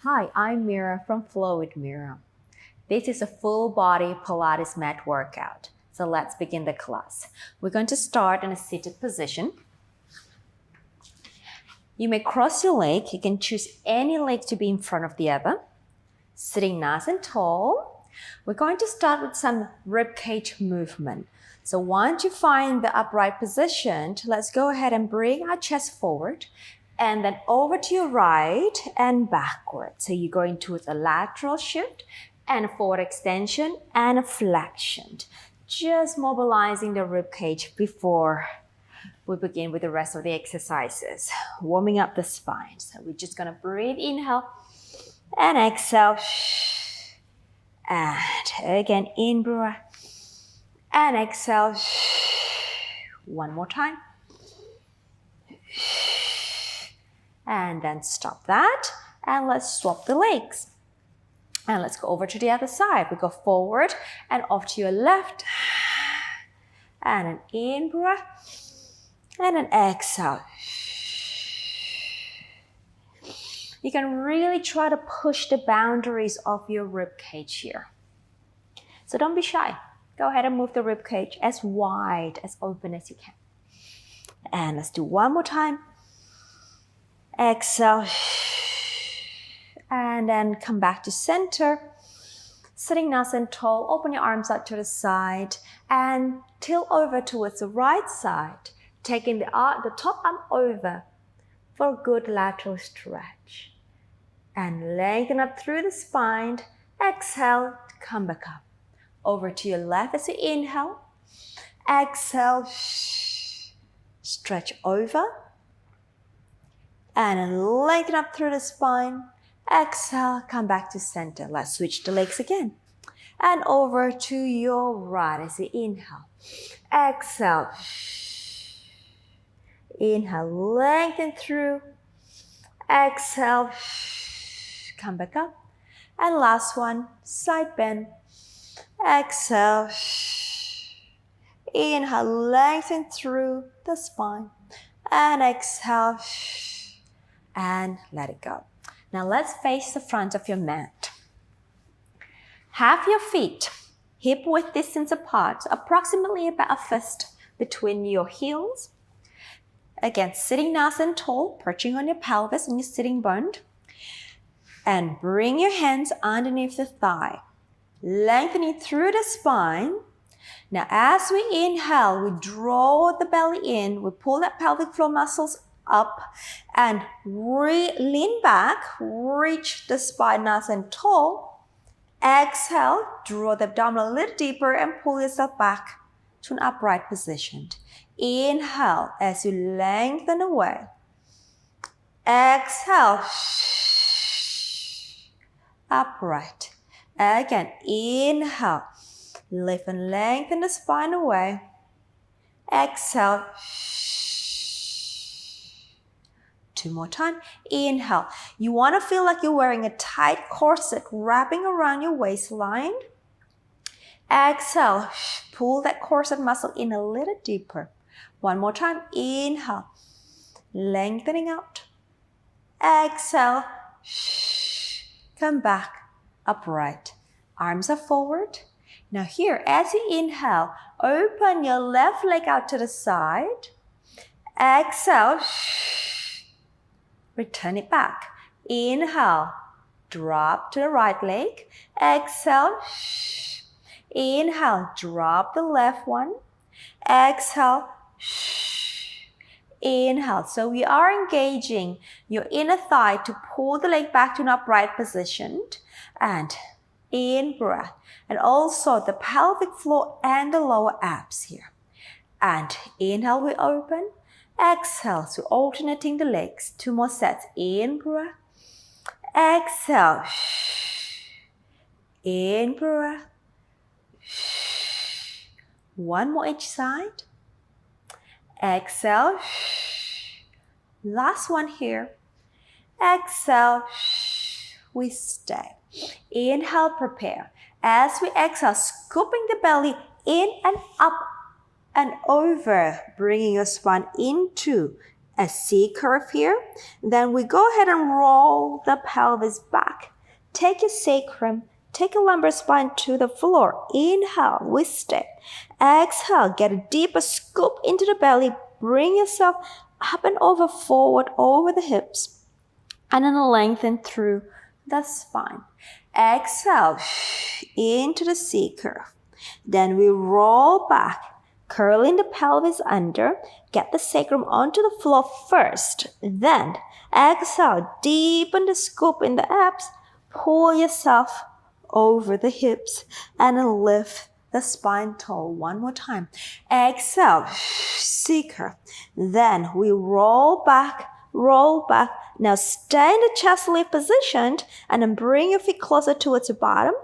Hi, I'm Mira from Flow with Mira. This is a full body Pilates mat workout. So let's begin the class. We're going to start in a seated position. You may cross your leg. You can choose any leg to be in front of the other. Sitting nice and tall. We're going to start with some rib cage movement. So once you find the upright position, let's go ahead and bring our chest forward and then over to your right and backward. So you're going towards a lateral shift and a forward extension and a flexion. Just mobilizing the rib cage before we begin with the rest of the exercises. Warming up the spine. So we're just gonna breathe, inhale and exhale. And again, in breath and exhale. One more time. And then stop that. And let's swap the legs. And let's go over to the other side. We go forward and off to your left. And an in breath. And an exhale. You can really try to push the boundaries of your rib cage here. So don't be shy. Go ahead and move the rib cage as wide, as open as you can. And let's do one more time. Exhale. And then come back to center. Sitting nice and tall. Open your arms out to the side and tilt over towards the right side. Taking the top arm over for a good lateral stretch. And lengthen up through the spine. Exhale, come back up. Over to your left as you inhale. Exhale, stretch over. And then lengthen up through the spine. Exhale, come back to center. Let's switch the legs again. And over to your right as you inhale. Exhale. Inhale, lengthen through. Exhale. Come back up. And last one, side bend. Exhale. Inhale, lengthen through the spine. And exhale. And let it go. Now let's face the front of your mat. Have your feet hip-width distance apart, approximately about a fist between your heels. Again, sitting nice and tall, perching on your pelvis and your sitting bone. And bring your hands underneath the thigh, lengthening through the spine. Now as we inhale, we draw the belly in, we pull that pelvic floor muscles up and lean back, reach the spine nice and tall. Exhale, draw the abdomen a little deeper and pull yourself back to an upright position. Inhale as you lengthen away. Exhale, upright. Again, inhale, lift and lengthen the spine away. Exhale. Two more times. Inhale. You want to feel like you're wearing a tight corset wrapping around your waistline. Exhale. Pull that corset muscle in a little deeper. One more time. Inhale. Lengthening out. Exhale. Come back. Upright. Arms are forward. Now here, as you inhale, open your left leg out to the side. Exhale. Return it back. Inhale, drop to the right leg. Exhale. Inhale, drop the left one. Exhale. Inhale. So we are engaging your inner thigh to pull the leg back to an upright position. And in breath. And also the pelvic floor and the lower abs here. And inhale, we open. Exhale, so alternating the legs. Two more sets. In breath. Exhale. In breath. One more each side. Exhale. Last one here. Exhale. We stay. Inhale, prepare. As we exhale, scooping the belly in and up and over, bringing your spine into a C curve here. Then we go ahead and roll the pelvis back. Take your sacrum, take a lumbar spine to the floor. Inhale, we stay. Exhale, get a deeper scoop into the belly. Bring yourself up and over, forward, over the hips. And then lengthen through the spine. Exhale, into the C curve. Then we roll back, curling the pelvis under. Get the sacrum onto the floor first. Then exhale, deepen the scoop in the abs. Pull yourself over the hips and lift the spine tall. One more time. Exhale, C curve. Then we roll back, roll back. Now stay in the chest lift position and then bring your feet closer towards the bottom.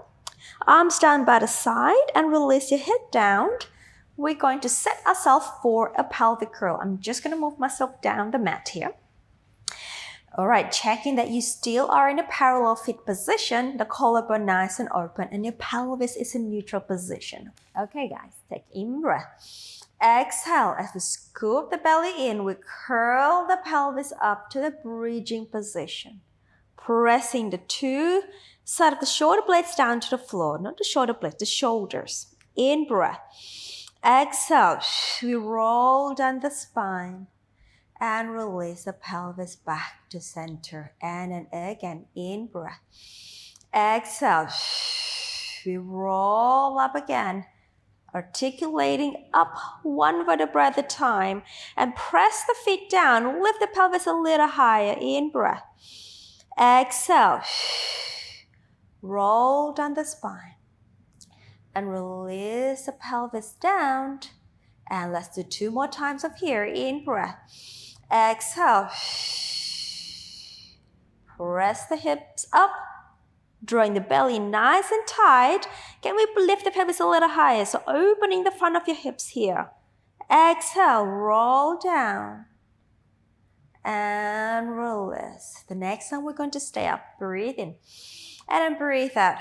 Arms down by the side and release your head down. We're going to set ourselves for a pelvic curl. I'm just going to move myself down the mat here. All right, checking that you still are in a parallel fit position, the collarbone nice and open, and your pelvis is in neutral position. Okay, guys, take in breath. Exhale, as we scoop the belly in, we curl the pelvis up to the bridging position. Pressing the two sides of the shoulder blades down to the floor, not the shoulder blades, the shoulders. In breath. Exhale, we roll down the spine and release the pelvis back to center. And then again, in breath. Exhale, we roll up again, articulating up one vertebra at a time, and press the feet down, lift the pelvis a little higher. In breath. Exhale, roll down the spine and release the pelvis down. And let's do 2 more times of here. In breath. Exhale. Press the hips up, drawing the belly nice and tight. Can we lift the pelvis a little higher? So opening the front of your hips here. Exhale, roll down. And release. The next time we're going to stay up. Breathe in. And then breathe out.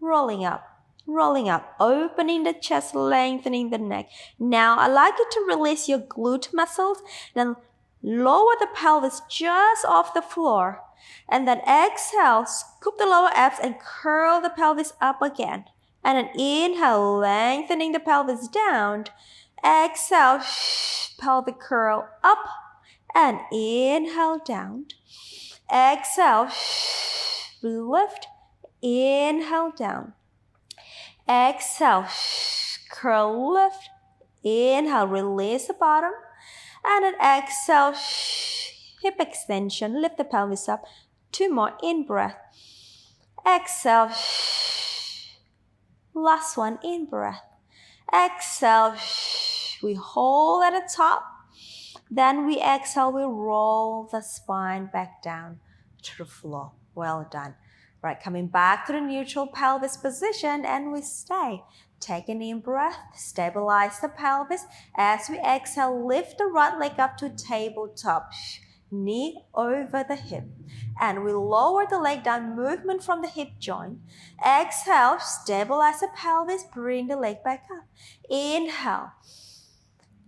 Rolling up. Rolling up. Opening the chest, lengthening the neck. Now, I'd like you to release your glute muscles. Then lower the pelvis just off the floor. And then exhale, scoop the lower abs and curl the pelvis up again. And then inhale, lengthening the pelvis down. Exhale, pelvic curl up and inhale down. Exhale, lift, inhale down. Exhale, curl, lift, inhale, release the bottom. And then exhale, hip extension, lift the pelvis up. 2 more, in breath. Exhale, last one, in breath. Exhale, we hold at the top. Then we exhale, we roll the spine back down to the floor. Well done. Right, coming back to the neutral pelvis position and we stay. Take an in breath, stabilize the pelvis. As we exhale, lift the right leg up to tabletop. Knee over the hip. And we lower the leg down, movement from the hip joint. Exhale, stabilize the pelvis, bring the leg back up. Inhale.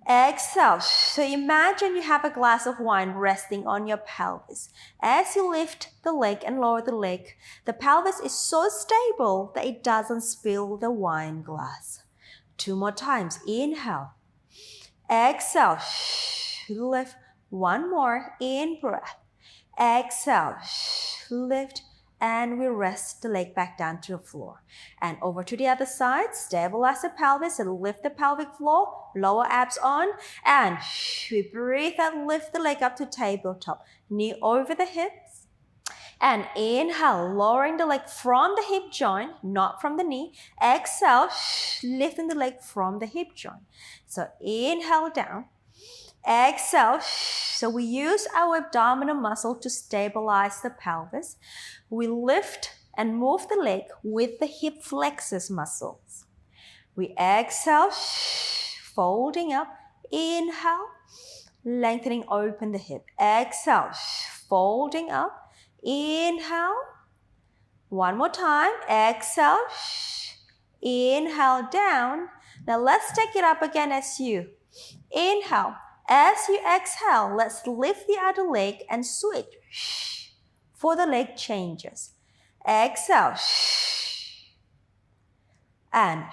Exhale. So imagine you have a glass of wine resting on your pelvis. As you lift the leg and lower the leg, the pelvis is so stable that it doesn't spill the wine glass. 2 more times. Inhale. Exhale. Lift. 1 more. In breath. Exhale. Lift. And we rest the leg back down to the floor. And over to the other side, stabilize the pelvis and lift the pelvic floor, lower abs on, and we breathe and lift the leg up to tabletop. Knee over the hips. And inhale, lowering the leg from the hip joint, not from the knee. Exhale, lifting the leg from the hip joint. So inhale down. Exhale. So we use our abdominal muscle to stabilize the pelvis. We lift and move the leg with the hip flexors muscles. We exhale, folding up. Inhale, lengthening, open the hip. Exhale, folding up. Inhale. 1 more time. Exhale. Inhale down. Now let's take it up again as you. Inhale. As you exhale, let's lift the other leg and switch for the leg changes. Exhale. And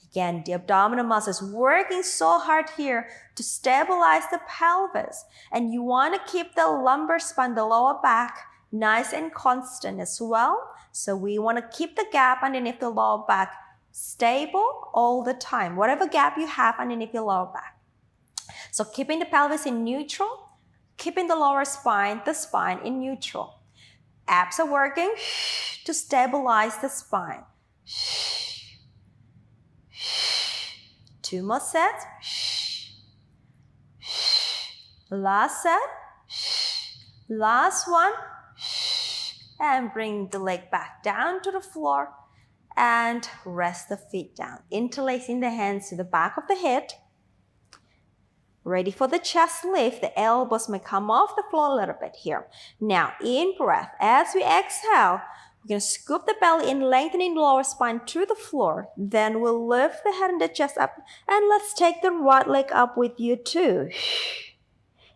again, the abdominal muscles working so hard here to stabilize the pelvis. And you want to keep the lumbar spine, the lower back, nice and constant as well. So we want to keep the gap underneath the lower back stable all the time, whatever gap you have underneath your lower back. So keeping the pelvis in neutral, keeping the lower spine, the spine in neutral. Abs are working to stabilize the spine. 2 more sets. Last set. Last one. And bring the leg back down to the floor and rest the feet down. Interlacing the hands to the back of the head. Ready for the chest lift. The elbows may come off the floor a little bit here. Now, in breath, as we exhale, we're going to scoop the belly in, lengthening the lower spine to the floor. Then we'll lift the head and the chest up. And let's take the right leg up with you too.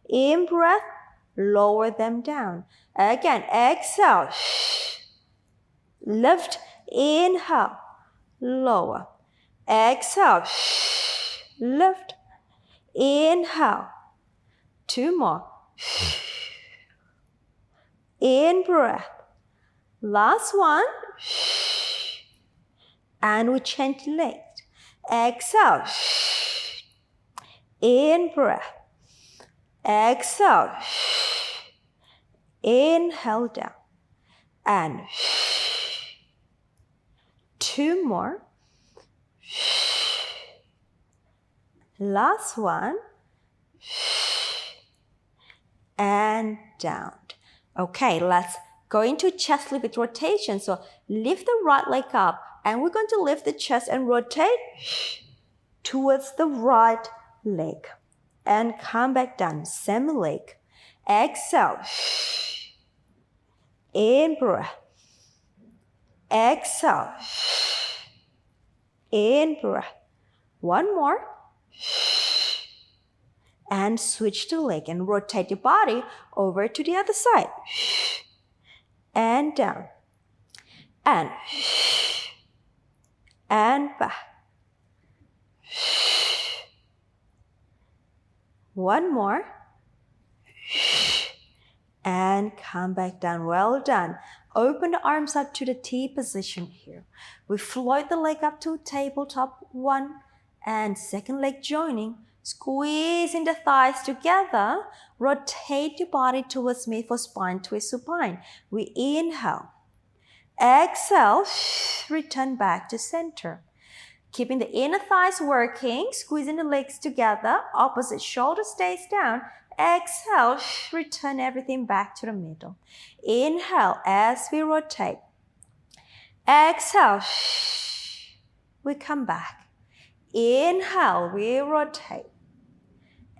In breath, lower them down. Again, exhale. Lift, inhale, lower. Exhale, lift. Inhale. 2 more. In breath. Last one. And we change legs. Exhale. In breath. Exhale. Inhale down. And 2 more. Last one. And down. Okay, let's go into chest lift with rotation. So lift the right leg up and we're going to lift the chest and rotate towards the right leg. And come back down, same leg. Exhale. In breath. Exhale. In breath. 1 more. And switch the leg and rotate your body over to the other side. And down. And back. 1 more. And come back down. Well done. Open the arms up to the T position here. We float the leg up to tabletop 1 and second leg joining. Squeezing the thighs together. Rotate your body towards me for spine twist supine. We inhale. Exhale. Return back to center. Keeping the inner thighs working. Squeezing the legs together. Opposite shoulder stays down. Exhale. Return everything back to the middle. Inhale as we rotate. Exhale. We come back. Inhale. We rotate.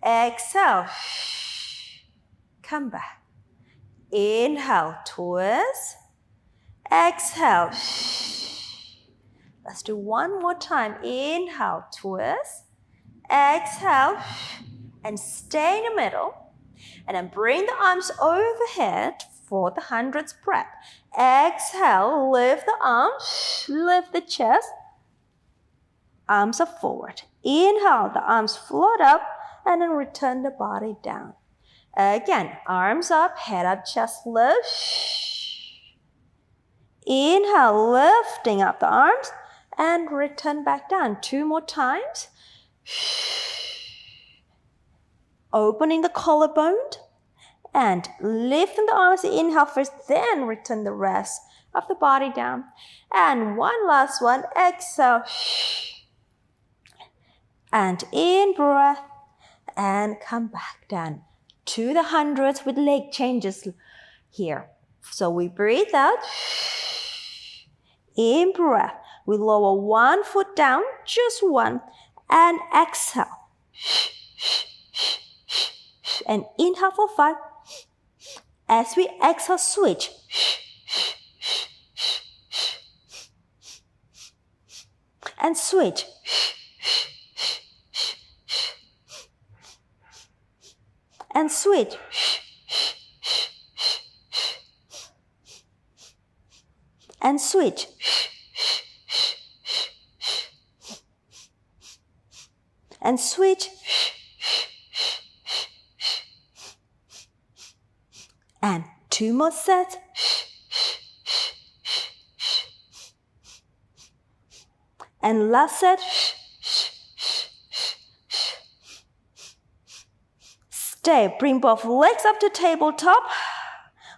Exhale. Come back. Inhale. Twist. Exhale. Let's do 1 more time. Inhale. Twist. Exhale. And stay in the middle. And then bring the arms overhead for the 100th breath. Exhale. Lift the arms. Lift the chest. Arms are forward. Inhale. The arms float up. And then return the body down. Again, arms up, head up, chest lift. Inhale, lifting up the arms and return back down. 2 more times. Opening the collarbone and lifting the arms. Inhale first, then return the rest of the body down. And one last one. Exhale. And in breath. And come back down to the 100s with leg changes here. So we breathe out. In breath, we lower 1 foot down, just 1, and exhale. And inhale for 5. As we exhale, switch. And switch. and switch. And switch. And switch. And 2 more sets. And last set. Stay. Bring both legs up to tabletop.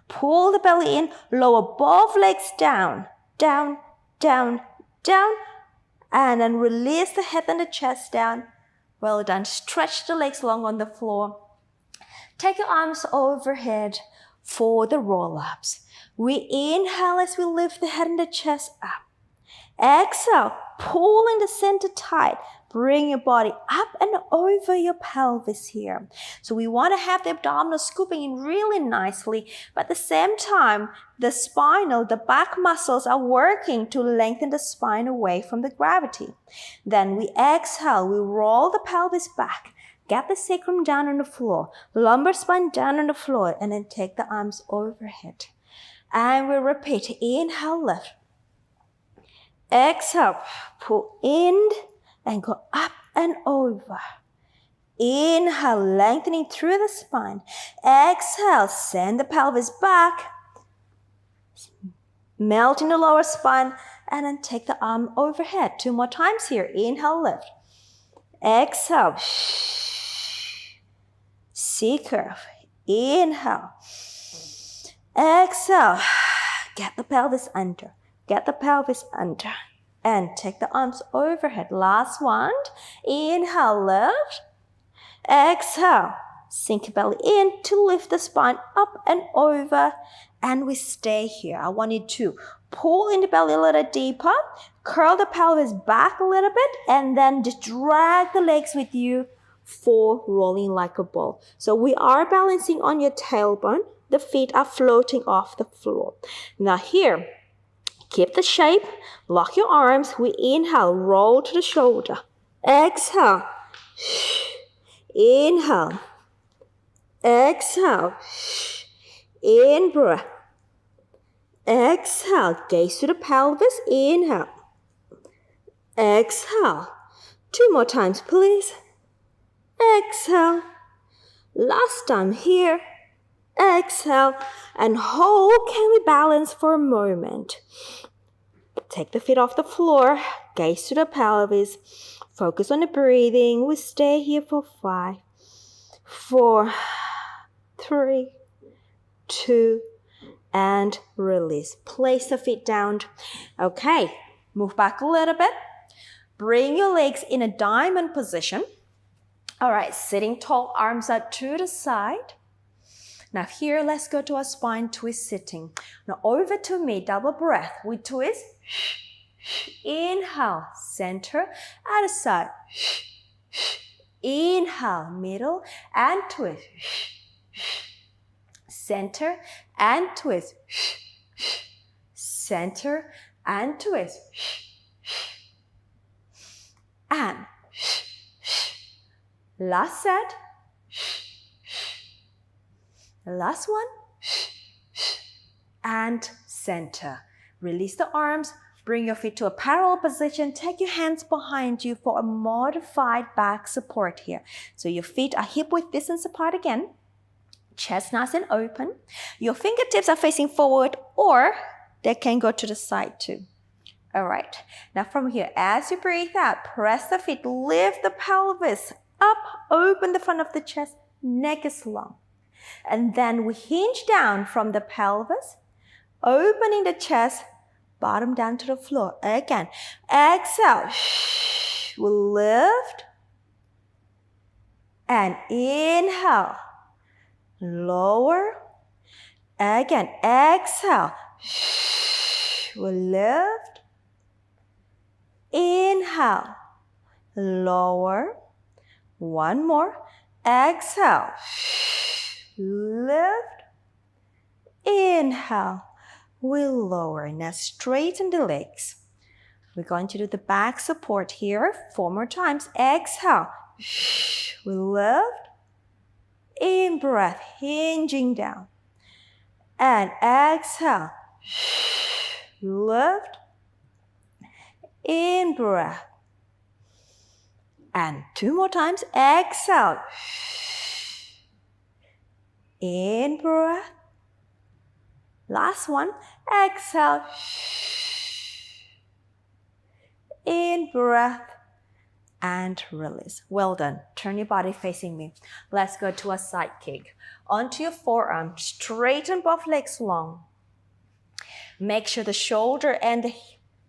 Pull the belly in. Lower both legs down. Down, down, down. And then release the head and the chest down. Well done. Stretch the legs long on the floor. Take your arms overhead for the roll-ups. We inhale as we lift the head and the chest up. Exhale, pull in the center tight. Bring your body up and over your pelvis here. So we want to have the abdominal scooping in really nicely, but at the same time, the back muscles are working to lengthen the spine away from the gravity. Then we exhale, we roll the pelvis back. Get the sacrum down on the floor, lumbar spine down on the floor, and then take the arms overhead. And we repeat, inhale, lift. Exhale, pull in and go up and over. Inhale, lengthening through the spine. Exhale, send the pelvis back. Melting the lower spine, and then take the arm overhead. 2 more times here. Inhale, lift. Exhale. C-curve. Inhale. Exhale. Get the pelvis under. Get the pelvis under. And take the arms overhead. Last one. Inhale, lift. Exhale. Sink your belly in to lift the spine up and over. And we stay here. I want you to pull in the belly a little deeper. Curl the pelvis back a little bit. And then just drag the legs with you for rolling like a ball. So we are balancing on your tailbone. The feet are floating off the floor. Now here, keep the shape. Lock your arms. We inhale, roll to the shoulder. Exhale. Inhale. Exhale. In breath. Exhale. Gaze to the pelvis. Inhale. Exhale. 2 more times, please. Exhale. Last time here. Exhale. And hold. Can we balance for a moment? Take the feet off the floor. Gaze to the pelvis. Focus on the breathing. We stay here for 5, 4, 3, 2, and release. Place the feet down. Okay, move back a little bit. Bring your legs in a diamond position. All right, sitting tall, arms out to the side. Now here, let's go to our spine twist sitting. Now over to me, double breath. We twist. Inhale, center, other side. Inhale, middle, and twist. Center and twist. Center and twist. And last set. Last one. And center. Release the arms. Bring your feet to a parallel position. Take your hands behind you for a modified back support here. So your feet are hip-width distance apart again. Chest nice and open. Your fingertips are facing forward, or they can go to the side too. All right. Now from here, as you breathe out, press the feet, lift the pelvis up, open the front of the chest, neck is long. And then we hinge down from the pelvis, opening the chest, bottom down to the floor. Again, exhale. We'll lift. And inhale. Lower. Again, exhale. We'll lift. Inhale. Lower. One more. Exhale. Lift. Inhale. We'll lower. Now straighten the legs. We're going to do the back support here 4 more times. Exhale. We'll lift. In breath, hinging down. And exhale. Lift. In breath. And 2 more times. Exhale. In breath. Last one. Exhale. In breath. And release. Well done. Turn your body facing me. Let's go to a side kick. Onto your forearm. Straighten both legs long. Make sure the shoulder and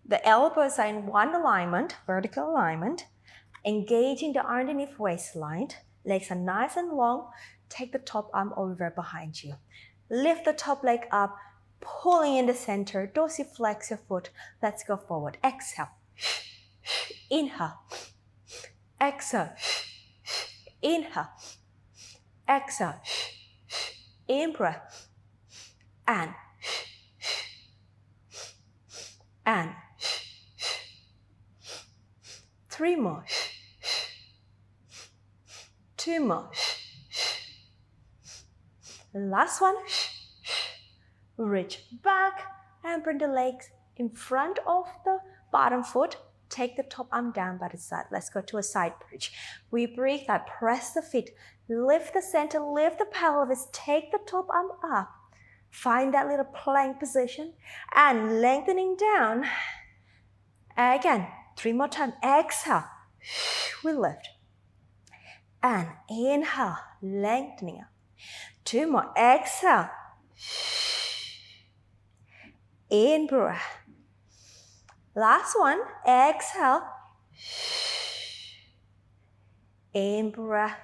the elbows are in one alignment, vertical alignment. Engaging the underneath waistline. Legs are nice and long. Take the top arm over behind you. Lift the top leg up, pulling in the center. Dorsiflex your foot. Let's go forward. Exhale. Inhale. Exhale. Inhale. Exhale. In breath. And 3 more. 2 more. Last one. Reach back and bring the legs in front of the bottom foot. Take the top arm down by the side. Let's go to a side bridge. We breathe out. Press the feet. Lift the center. Lift the pelvis. Take the top arm up. Find that little plank position. And lengthening down. Again. 3 more times. Exhale. We lift. And inhale. Lengthening up. 2 more. Exhale. In breath. Last one. Exhale. In breath.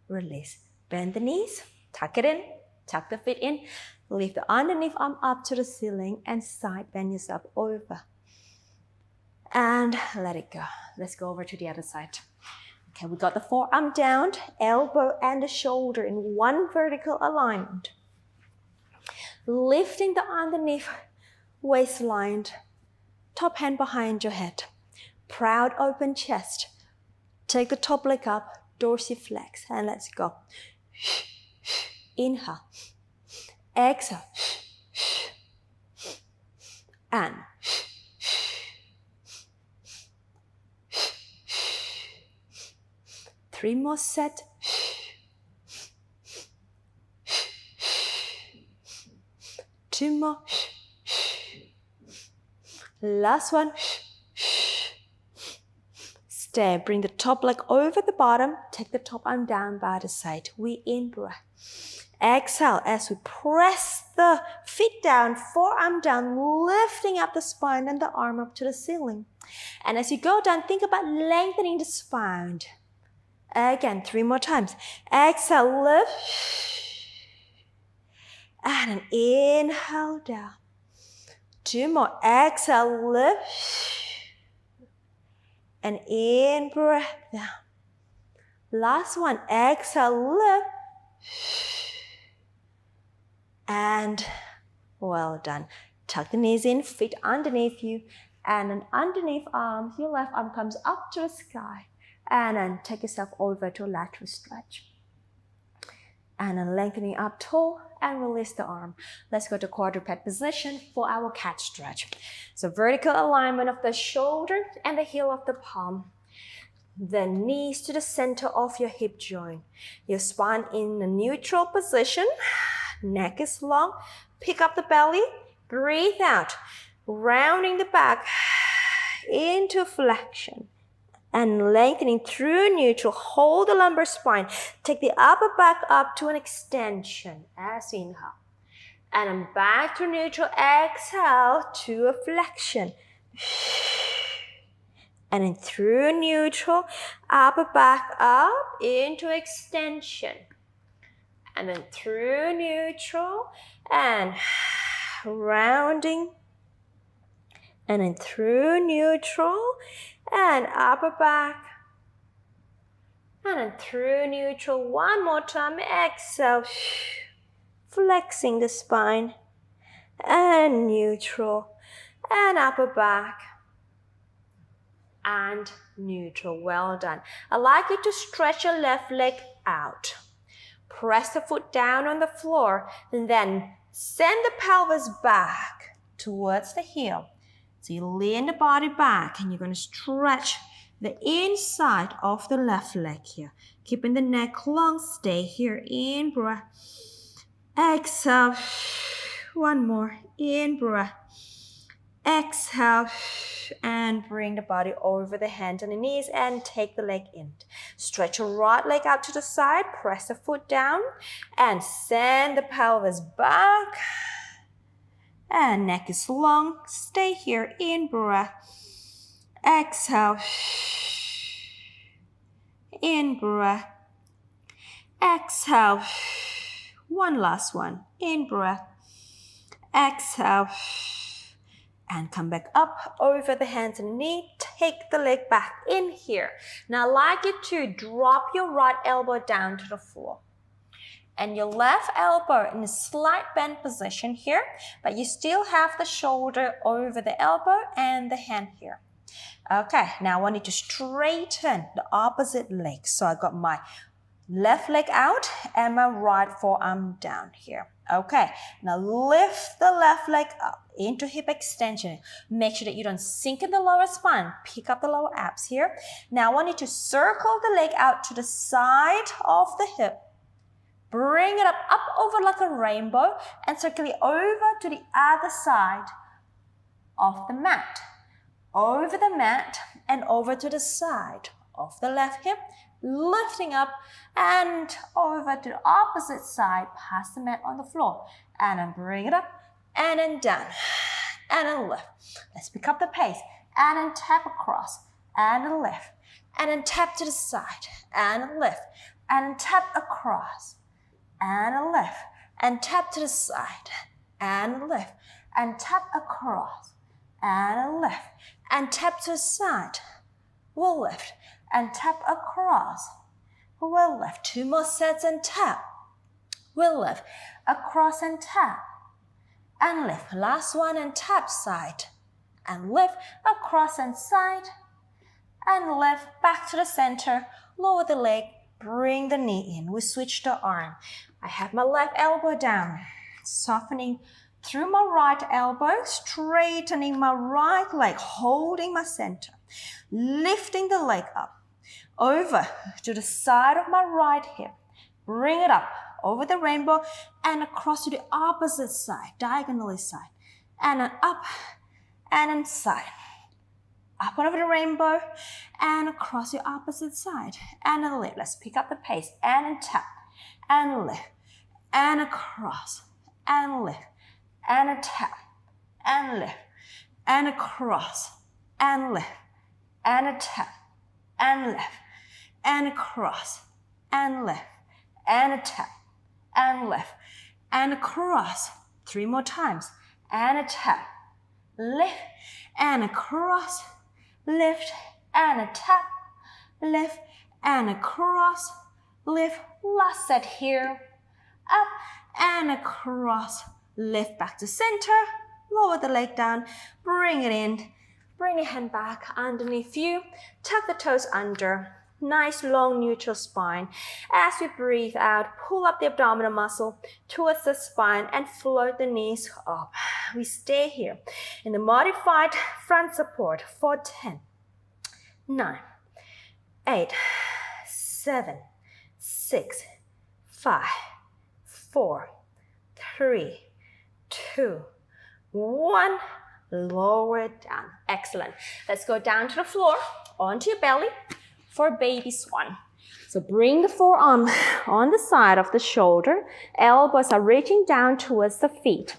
Release. Bend the knees. Tuck it in. Tuck the feet in. Lift the underneath arm up to the ceiling and side bend yourself over. And let it go. Let's go over to the other side. Okay, we got the forearm down, elbow and the shoulder in one vertical alignment. Lifting the underneath waistline, top hand behind your head. Proud open chest. Take the top leg up, dorsiflex, and let's go. Inhale. Exhale. And 3 more set. 2 more. Last one. Stay. Bring the top leg over the bottom. Take the top arm down by the side. We in breath. Exhale as we press the feet down, forearm down, lifting up the spine and the arm up to the ceiling. And as you go down, think about lengthening the spine. Again, 3 more times. Exhale, lift. And an inhale down. 2 more. Exhale, lift. And in breath down. Last one. Exhale, lift. And well done. Tuck the knees in, feet underneath you. And an underneath arm, your left arm comes up to the sky. And then take yourself over to a lateral stretch. And then lengthening up tall and release the arm. Let's go to quadruped position for our cat stretch. So vertical alignment of the shoulder and the heel of the palm. The knees to the center of your hip joint. Your spine in a neutral position. Neck is long. Pick up the belly. Breathe out. Rounding the back into flexion. And lengthening through neutral. Hold the lumbar spine. Take the upper back up to an extension as you inhale. And then back to neutral. Exhale to a flexion. And then through neutral. Upper back up into extension. And then through neutral. And rounding. And then through neutral. And upper back. And then through neutral. One more time. Exhale. Flexing the spine. And neutral. And upper back. And neutral. Well done. I'd like you to stretch your left leg out. Press the foot down on the floor and then send the pelvis back towards the heel. So you lean the body back and you're going to stretch the inside of the left leg here. Keeping the neck long, stay here. In breath. Exhale. One more. In breath. Exhale. And bring the body over the hands and the knees and take the leg in. Stretch your right leg out to the side. Press the foot down and send the pelvis back. And neck is long. Stay here. In breath. Exhale. In breath. Exhale. One last one. In breath. Exhale. And come back up over the hands and knee. Take the leg back in here. Now I'd like you to drop your right elbow down to the floor. And your left elbow in a slight bend position here. But you still have the shoulder over the elbow and the hand here. Okay, now I want you to straighten the opposite leg. So I got my left leg out and my right forearm down here. Okay, now lift the left leg up into hip extension. Make sure that you don't sink in the lower spine. Pick up the lower abs here. Now I want you to circle the leg out to the side of the hip. Bring it up over like a rainbow and circle it over to the other side of the mat. Over the mat and over to the side of the left hip, lifting up and over to the opposite side, past the mat on the floor. And then bring it up and then down and then lift. Let's pick up the pace and then tap across and then lift and then tap to the side and then lift and then tap across and then lift and tap to the side and lift and tap across and lift and tap to the side. We'll lift and tap across. We'll lift. 2 more sets and tap. We'll lift across and tap and lift. Last one and tap side and lift across and side and lift back to the center. Lower the leg. Bring the knee in. We switch the arm. I have my left elbow down, softening through my right elbow, straightening my right leg, holding my center, lifting the leg up over to the side of my right hip. Bring it up over the rainbow and across to the opposite side, diagonally side, and then up and inside. Up and over the rainbow and across the opposite side and then lift. Let's pick up the pace and then tap and lift and across and lift and a tap and lift and across and lift and a tap and lift and across and lift and a tap and lift and across. 3 more times and a tap, lift and across, lift and a tap, lift and across, lift. Last set here, up and across, lift back to center, lower the leg down, bring it in, bring your hand back underneath you, tuck the toes under, nice long neutral spine. As we breathe out, pull up the abdominal muscle towards the spine and float the knees up. We stay here in the modified front support for 10, 9, 8, 7, 6, 5, 4, 3, 2, 1. Lower it down. Excellent. Let's go down to the floor, onto your belly for baby swan. So bring the forearm on the side of the shoulder. Elbows are reaching down towards the feet.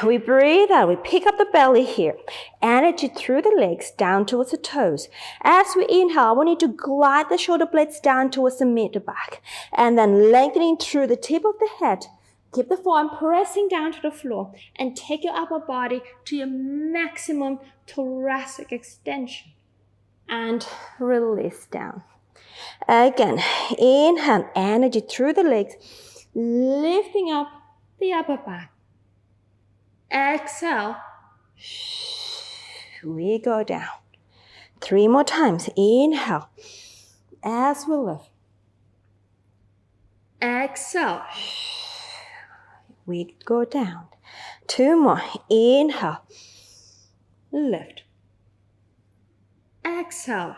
We breathe out. We pick up the belly here. Energy through the legs down towards the toes. As we inhale, I want you to glide the shoulder blades down towards the mid back. And then lengthening through the tip of the head. Keep the forearm pressing down to the floor. And take your upper body to your maximum thoracic extension. And release down. Again, inhale, energy through the legs. Lifting up the upper back. Exhale, we go down. 3 more times. Inhale, as we lift. Exhale. We go down. 2 more. Inhale. Lift. Exhale.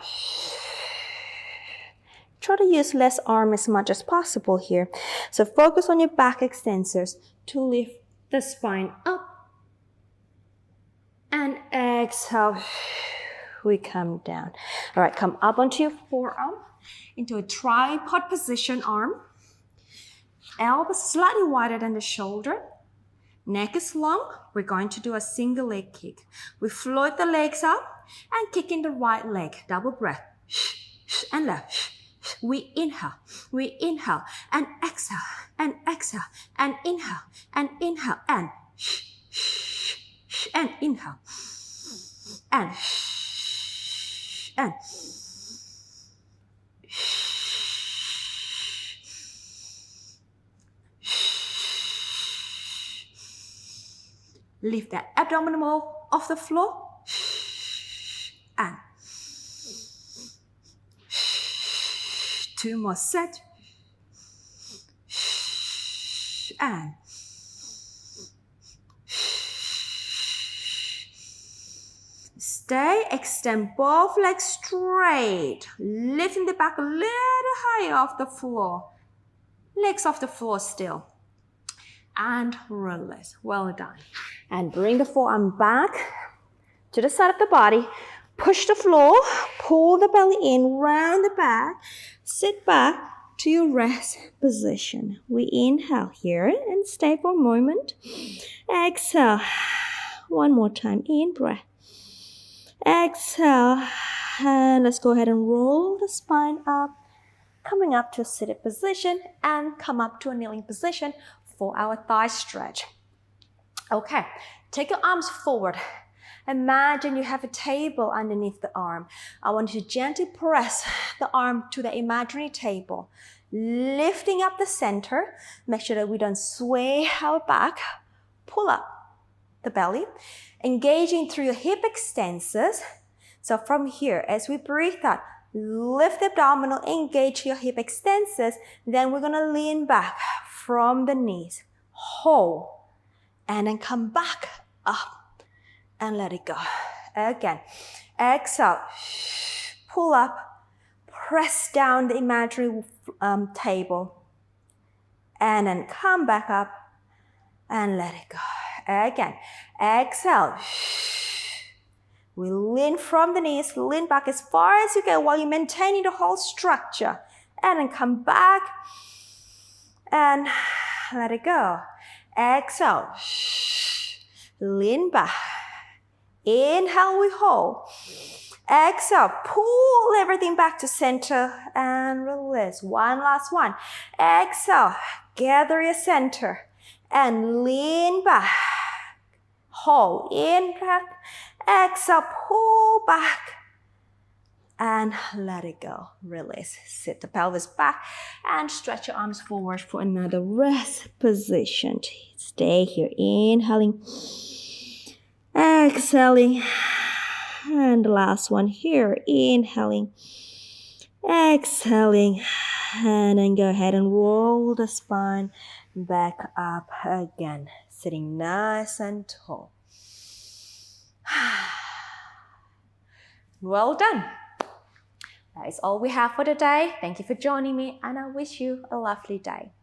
Try to use less arm as much as possible here. So focus on your back extensors to lift the spine up. And exhale. We come down. All right, come up onto your forearm into a tripod position arm. Elbows slightly wider than the shoulder. Neck is long. We're going to do a single leg kick. We float the legs up and kick in the right leg. Double breath. And left. We inhale and exhale and exhale and inhale and inhale and inhale and lift that abdominal wall off the floor and 2 more sets and stay, extend both legs straight, lifting the back a little higher off the floor, legs off the floor still, and release. Well done. And bring the forearm back to the side of the body, push the floor, pull the belly in, round the back, sit back to your rest position. We inhale here and stay for a moment. Exhale. One more time. In breath. Exhale. And let's go ahead and roll the spine up, coming up to a seated position and come up to a kneeling position for our thigh stretch. Okay, take your arms forward. Imagine you have a table underneath the arm. I want you to gently press the arm to the imaginary table, lifting up the center. Make sure that we don't sway our back. Pull up the belly, engaging through your hip extensors. So from here, as we breathe out, lift the abdominal, engage your hip extensors. Then we're going to lean back from the knees. Hold. And then come back up and let it go. Again, exhale, pull up, press down the imaginary table, and then come back up and let it go. Again, exhale. We lean from the knees, lean back as far as you go while you're maintaining the whole structure. And then come back and let it go. Exhale. Lean back. Inhale, we hold. Exhale, pull everything back to center and release. One last one. Exhale, gather your center and lean back. Hold. In breath. Exhale, pull back and let it go. Release. Sit the pelvis back and stretch your arms forward for another rest position. Stay here. Inhaling. Exhaling. And the last one here. Inhaling. Exhaling. And then go ahead and roll the spine back up again. Sitting nice and tall. Well done. That is all we have for today. Thank you for joining me, and I wish you a lovely day.